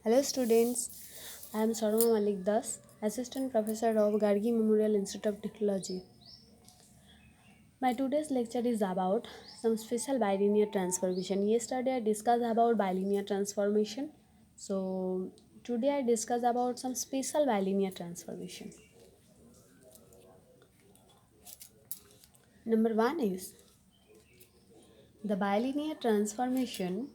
Hello students, I am Sarma Malik Das, Assistant Professor of Gargi Memorial Institute of Technology. My today's lecture is about some special bilinear transformation. Yesterday I discussed about bilinear transformation. So today I discuss about some special bilinear transformation. Number 1 is the bilinear transformation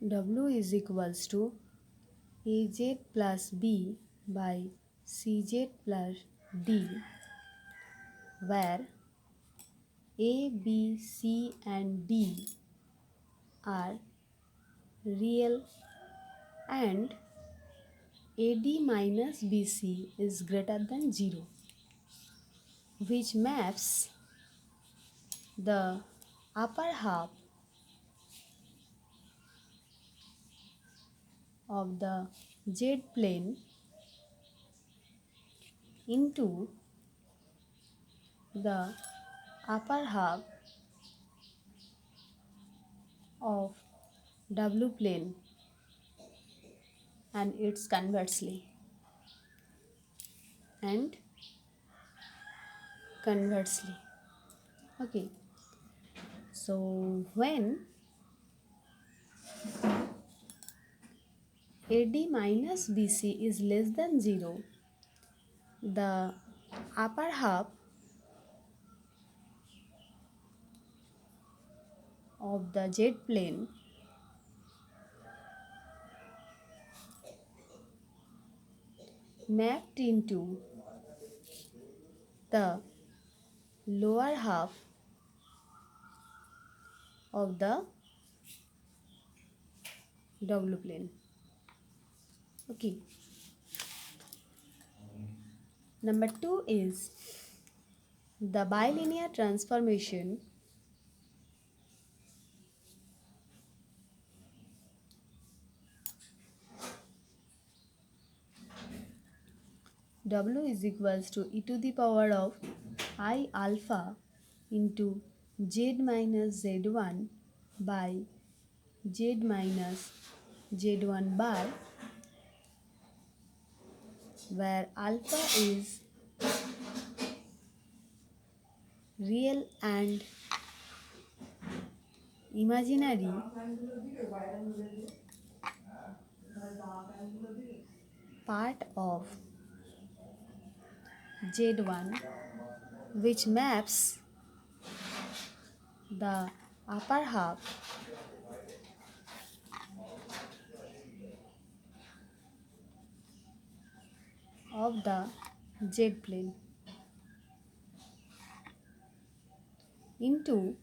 W is equals to AZ plus B by CZ plus D, where A, B, C and D are real and AD minus BC is greater than 0, which maps the upper half of the Z plane into the upper half of W plane and its and conversely. Okay, so when AD minus BC is less than 0, the upper half of the Z plane mapped into the lower half of the W plane. Okay. Number 2 is the bilinear transformation W is equals to e to the power of I alpha into Z minus Z1 by Z minus Z1 bar, where alpha is real and imaginary part of Z1, which maps the upper half of the Z plane into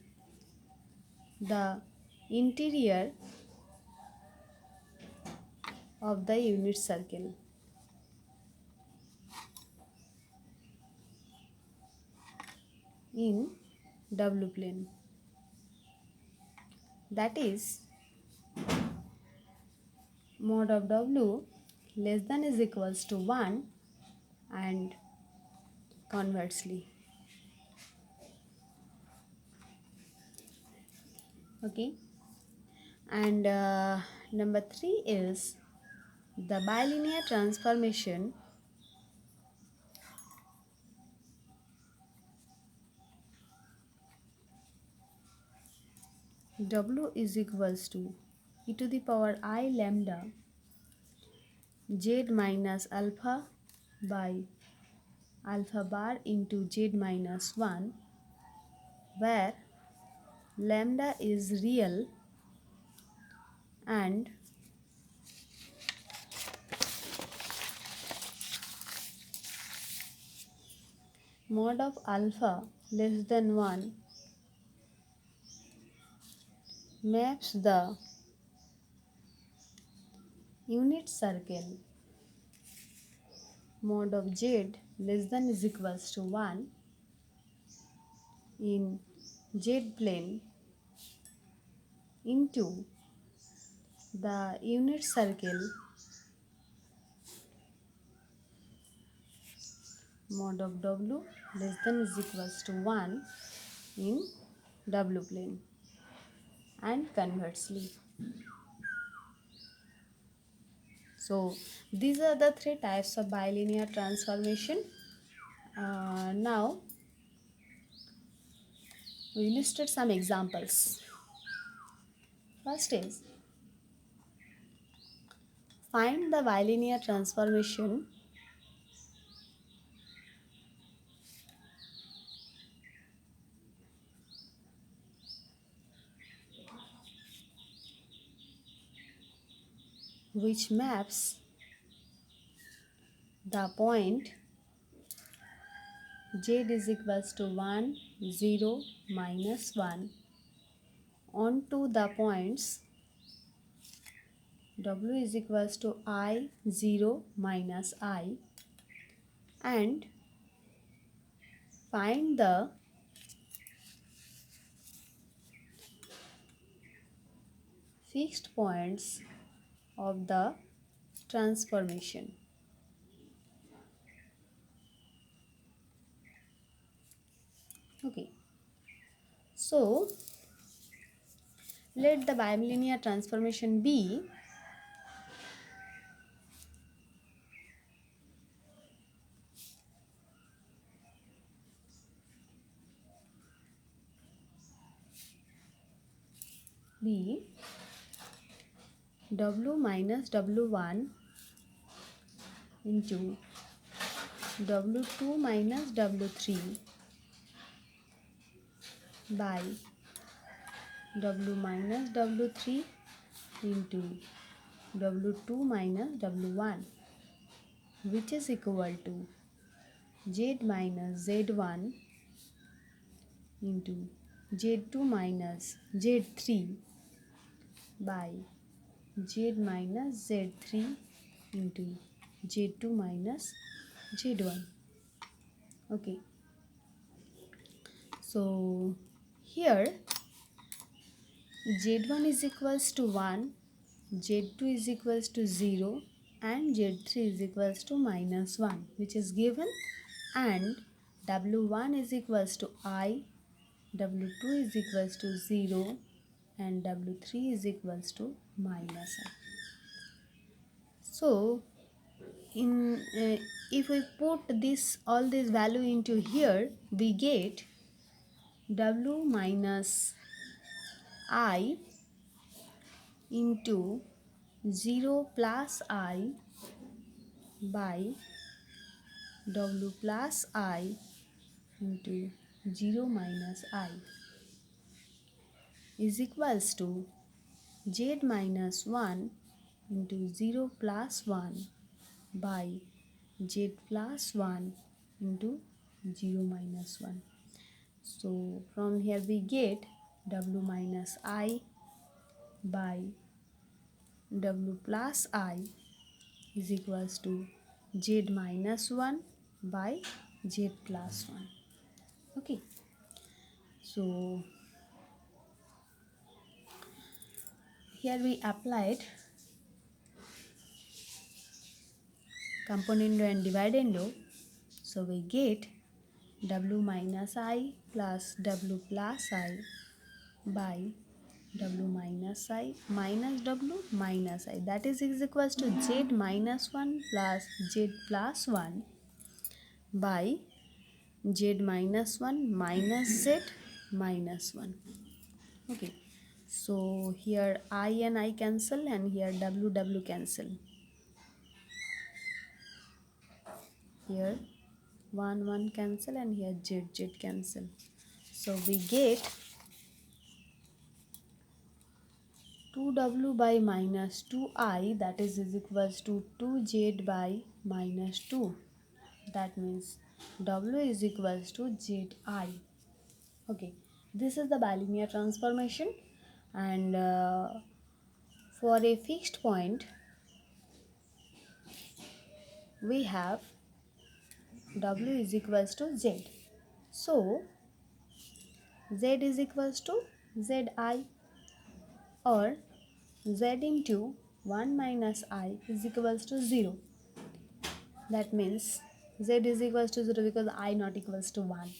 the interior of the unit circle. In W plane, that is mod of W less than is equals to 1 and conversely. Okay, and number 3 is the bilinear transformation W is equals to e to the power I lambda Z minus alpha by alpha bar into Z minus 1, where lambda is real and mod of alpha less than 1 maps the unit circle mod of Z less than is equals to 1 in Z plane into the unit circle mod of w less than is equals to 1 in w plane, and conversely. So these are the three types of bilinear transformation. Now we illustrate some examples. First is, find the bilinear transformation which maps the point z is equals to 1, 0, minus 1 onto the points w is equals to I, 0, minus I, and find the fixed points of the transformation. Okay, so let the bilinear transformation be w minus w1 into w2 minus w3 by w minus w3 into w2 minus w1, which is equal to z minus z1 into z2 minus z3 by z minus z3 into z2 minus z1. Okay, so here z1 is equals to 1, z2 is equals to 0, and z3 is equals to minus 1, which is given, and w1 is equals to I, w2 is equals to 0, and w3 is equals to minus I. So in if we put this all this value into here, we get w minus I into 0 plus I by w plus I into 0 minus I is equals to z minus 1 into 0 plus 1 by z plus 1 into 0 minus 1. So from here we get w minus I by w plus I is equals to z minus 1 by z plus 1. Okay, so here we applied componendo and dividendo, so we get w minus I plus w plus I by w minus I minus w minus I, that is equals to z minus 1 plus z plus 1 by z minus 1 minus z minus 1. Okay, so here I and I cancel, and here w cancel. Here 1 cancel, and here z cancel. So we get 2w by minus 2I, that is equals to 2z by minus 2. That means w is equals to zi. Okay, this is the bilinear transformation, and for a fixed point we have w is equals to z. So z is equals to zi, or z into 1 minus I is equals to 0. That means Z is equals to 0 because I not equals to 1.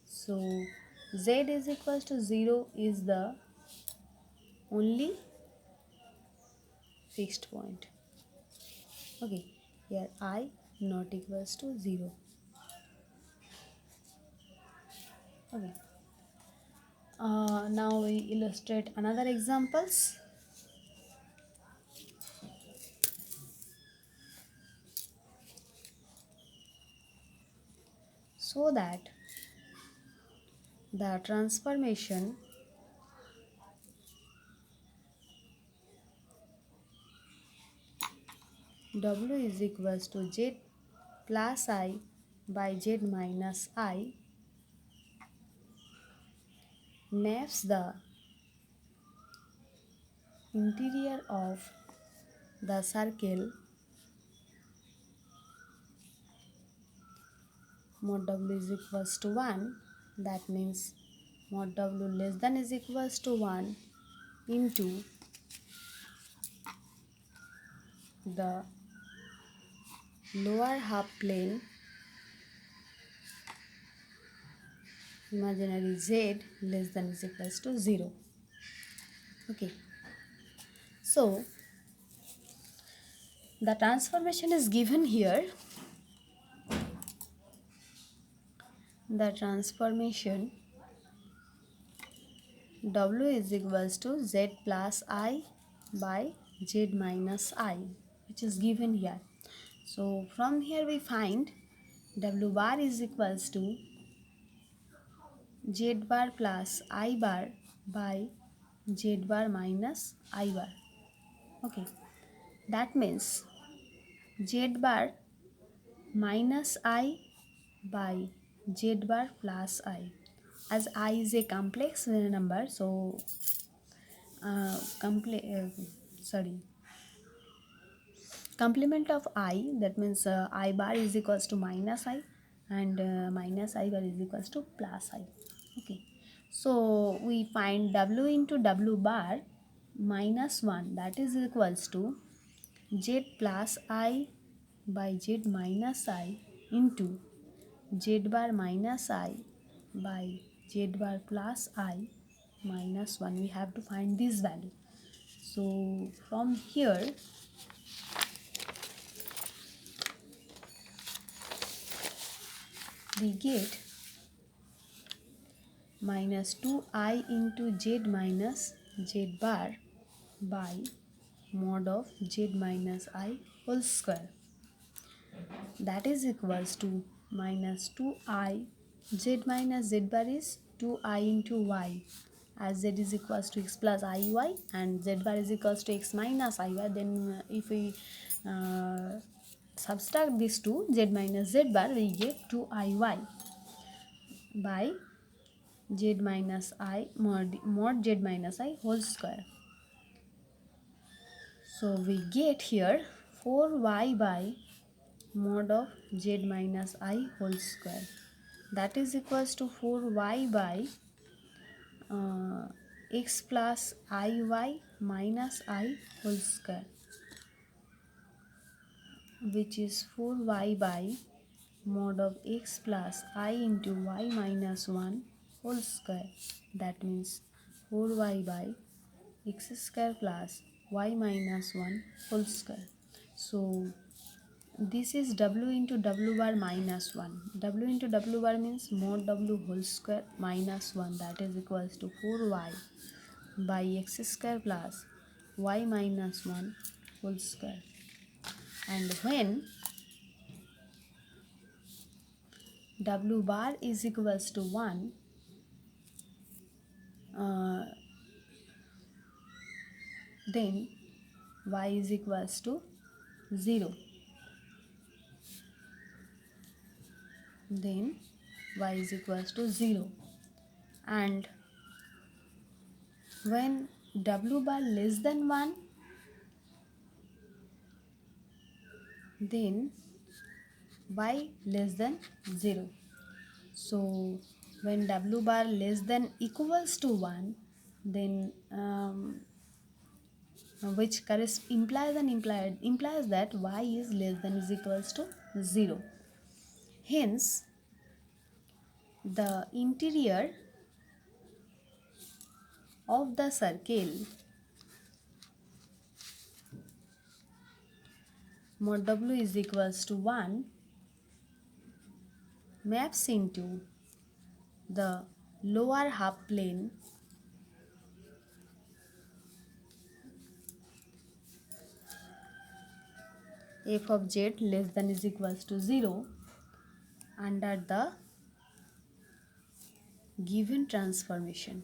So Z is equals to 0 is the only fixed point. Okay, here I not equals to 0. Okay. Now we illustrate another examples. So that the transformation W is equals to Z plus I by Z minus I maps the interior of the circle mod W is equals to 1. That means mod W less than is equals to 1 into the lower half plane imaginary Z less than is equals to 0. Okay, so the transformation is given here. The transformation W is equals to Z plus I by Z minus I, which is given here. So from here we find W bar is equals to Z bar plus I bar by Z bar minus I bar. Okay, that means Z bar minus I by Z bar plus I. As I is a complex number, so uh, comple- uh, sorry complement of I, that means I bar is equals to minus I and minus I bar is equals to plus I. Okay, so we find W into W bar minus 1, that is equals to Z plus I by Z minus I into Z bar minus I by Z bar plus I minus 1. We have to find this value. So from here we get minus 2I into Z minus Z bar by mod of Z minus I whole square, that is equals to minus 2I. Z minus Z bar is 2I into Y, as Z is equals to X plus IY and Z bar is equals to X minus IY. Then if we uh, subtract these two, Z minus Z bar, we get 2IY by Z minus I mod Z minus I whole square. So we get here 4y by mod of Z minus I whole square, that is equals to 4y by uh, x plus iy minus I whole square, which is 4y by mod of x plus I into y minus 1 whole square. That means 4y by x square plus y minus 1 whole square. So this is W into W bar minus 1. W into W bar means mod W whole square minus 1, that is equals to 4y by x square plus y minus 1 whole square. And when W bar is equals to 1, uh, then y is equals to 0. Then y is equals to 0. And when W bar less than 1, then y less than 0. So when W bar less than equals to 1, then implies that y is less than is equals to 0. Hence, the interior of the circle mod w is equals to 1 maps into the lower half plane f of z less than is equals to 0 under the given transformation.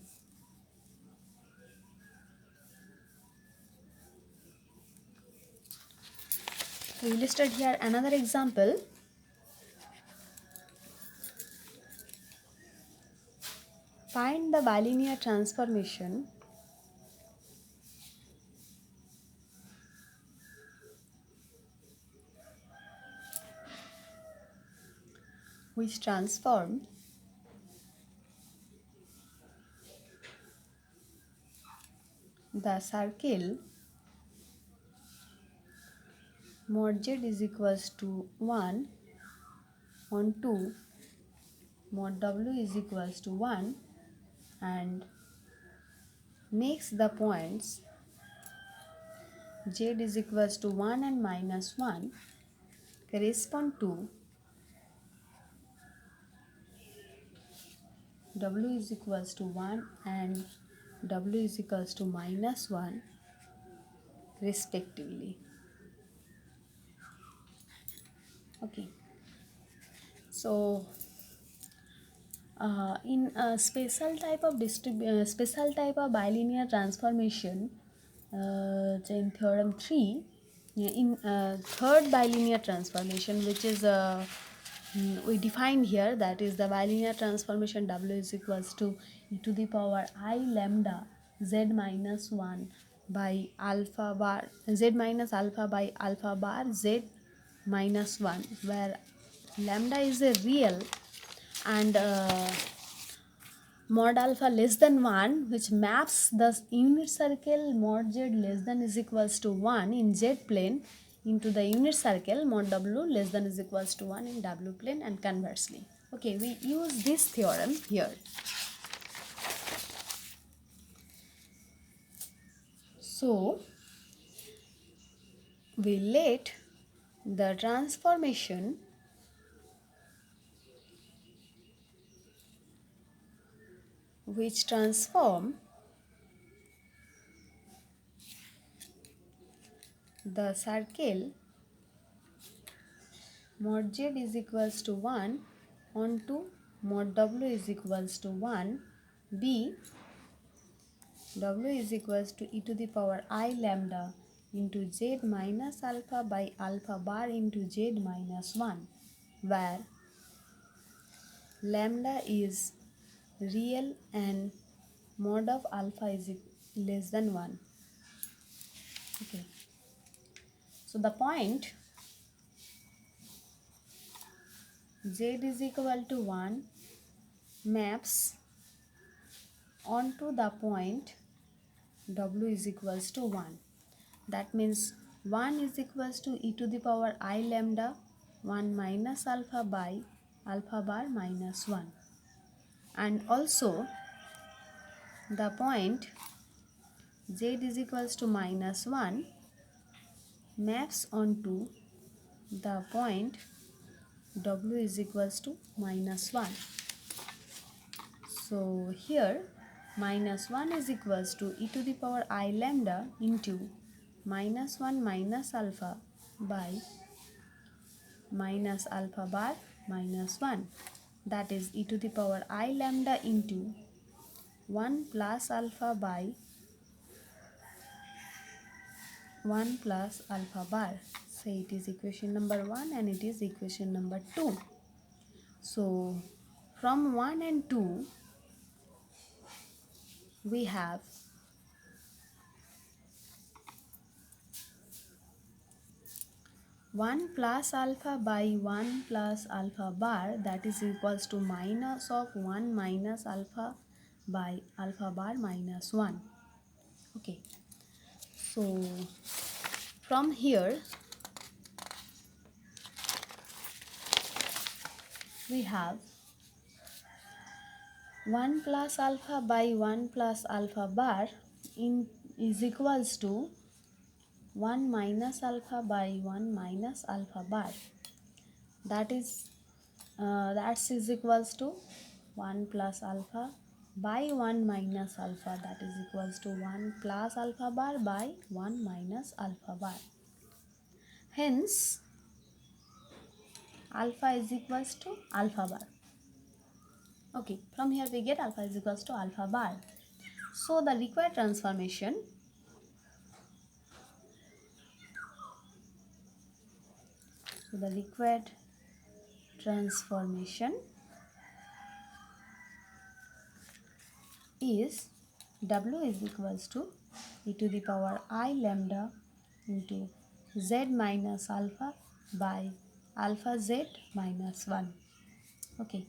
We will start here another example. Find the bilinear transformation which transform the circle mod z is equals to 1 on 2 mod w is equals to 1 and makes the points z is equals to 1 and minus 1 correspond to w is equals to 1 and w is equals to minus 1 respectively. Okay, so in a special type of bilinear transformation, in theorem 3, in third bilinear transformation, which is we defined here, that is the bilinear transformation w is equals to e to the power I lambda z minus 1 by alpha bar z minus alpha by alpha bar z minus 1, where lambda is a real and mod alpha less than 1, which maps the unit circle mod z less than is equals to 1 in z plane into the unit circle mod w less than is equals to 1 in w plane, and conversely. Okay, we use this theorem here. So we let the transformation which transform the circle mod z is equals to 1 onto mod w is equals to 1 b w is equals to e to the power I lambda into z minus alpha by alpha bar into z minus 1, where lambda is real and mod of alpha is less than 1. Okay, so the point z is equal to 1 maps onto the point w is equals to 1. That means 1 is equals to e to the power I lambda 1 minus alpha by alpha bar minus 1, and also the point z is equals to minus 1 maps onto the point w is equals to minus 1. So here minus 1 is equals to e to the power I lambda into minus 1 minus alpha by minus alpha bar minus 1, that is e to the power I lambda into 1 plus alpha by 1 plus alpha bar. So it is equation number 1 and it is equation number 2. So from 1 and 2 we have one plus alpha by 1 plus alpha bar, that is equals to minus of 1 minus alpha by alpha bar minus 1. Okay, so from here we have 1 plus alpha by 1 plus alpha bar is equals to 1 minus alpha by 1 minus alpha bar. That is equals to 1 plus alpha by 1 minus alpha, that is equals to 1 plus alpha bar by 1 minus alpha bar. Hence alpha is equals to alpha bar. Okay, from here we get alpha is equals to alpha bar. So the required transformation is W is equals to e to the power I lambda into z minus alpha by alpha z minus 1. Okay,